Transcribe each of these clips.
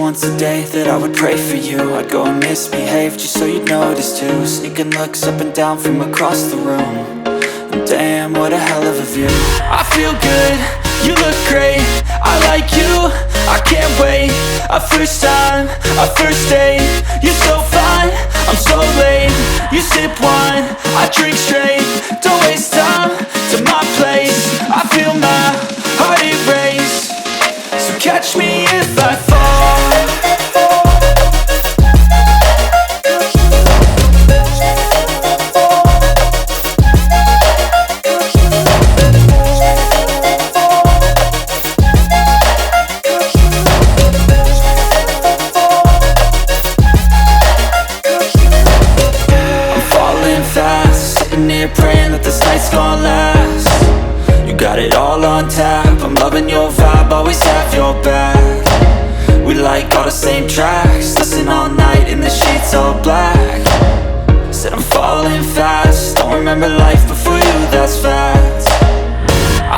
once a day that I would pray for you. I'd go and misbehave just so you'd notice too. Sneaking looks up and down from across the room. And damn, what a hell of a view. I feel good, you look great, I like you, I can't wait. A first time, a first date, you're so fine, I'm so late. You sip wine, I drink straight. Don't waste time to my place. I feel my heart erase. So catch me if I fall. Praying that this night's gonna last. You got it all on tap, I'm loving your vibe, always have your back. We like all the same tracks, listen all night in the sheets all black. Said I'm falling fast, don't remember life before you, that's fact.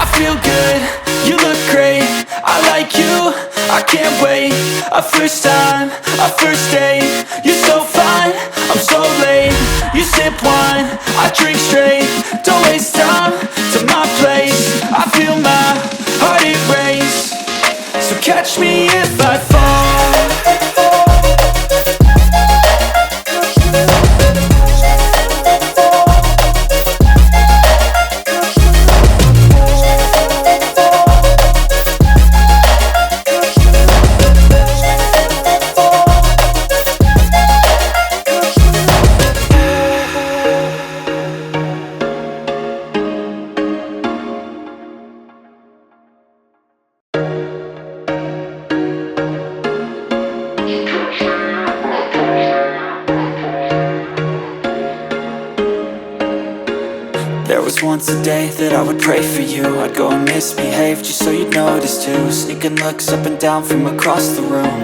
I feel good, you look great, I like you, I can't wait. A first time, a first date, you're so fine, I'm so late. You sip wine, I drink straight. Don't waste time to my place. I feel my heart erase. So catch me if I fall. There was once a day that I would pray for you. I'd go and misbehave just so you'd notice too. Sneaking looks up and down from across the room.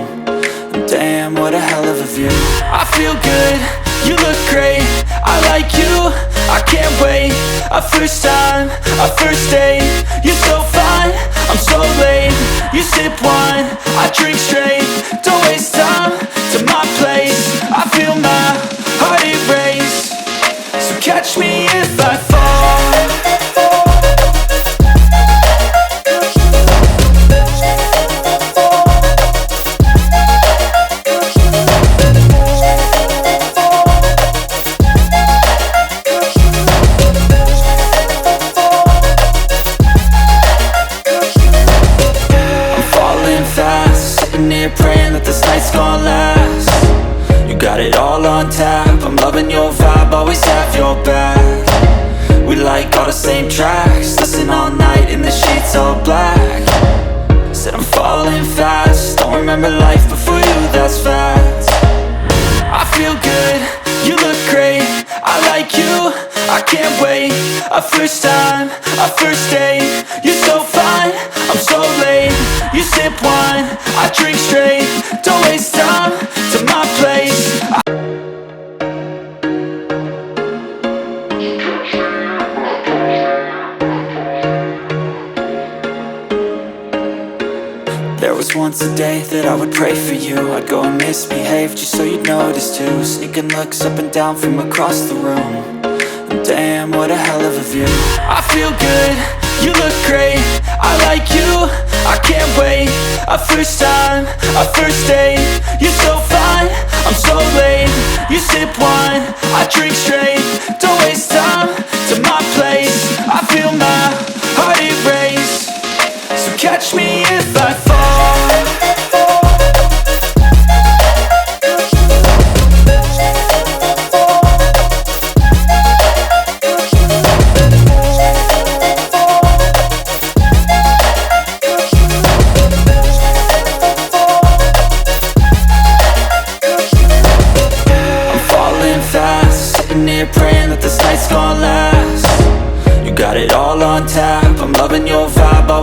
And damn, what a hell of a view. I feel good, you look great, I like you, I can't wait. A first time, a first date, you're so fine, I'm so late. You sip wine, I drink straight. Don't waste time to my place. I feel my heart erase. So catch me if I fall. Praying that this night's gonna last. You got it all on tap, I'm loving your vibe, always have your back. We like all the same tracks, listen all night in the sheets all black. Said I'm falling fast, don't remember life before you, that's fact. I feel good, you look great, I like you, I can't wait. A first time, a first date, you're so fine, I'm so late. You sip wine, I drink straight. Don't waste time to my place. There was once a day that I would pray for you. I'd go and misbehave just so you'd notice too. Sneaking looks up and down from across the room. And damn, what a hell of a view. I feel good, you look great, I like you, I can't wait. A first time, a first date, you're so fine, I'm so late. You sip wine, I drink straight. Don't waste time to my place. I feel my heart erase. So catch me if I fall. Praying that this night's gonna last. You got it all on tap, I'm loving your vibe, always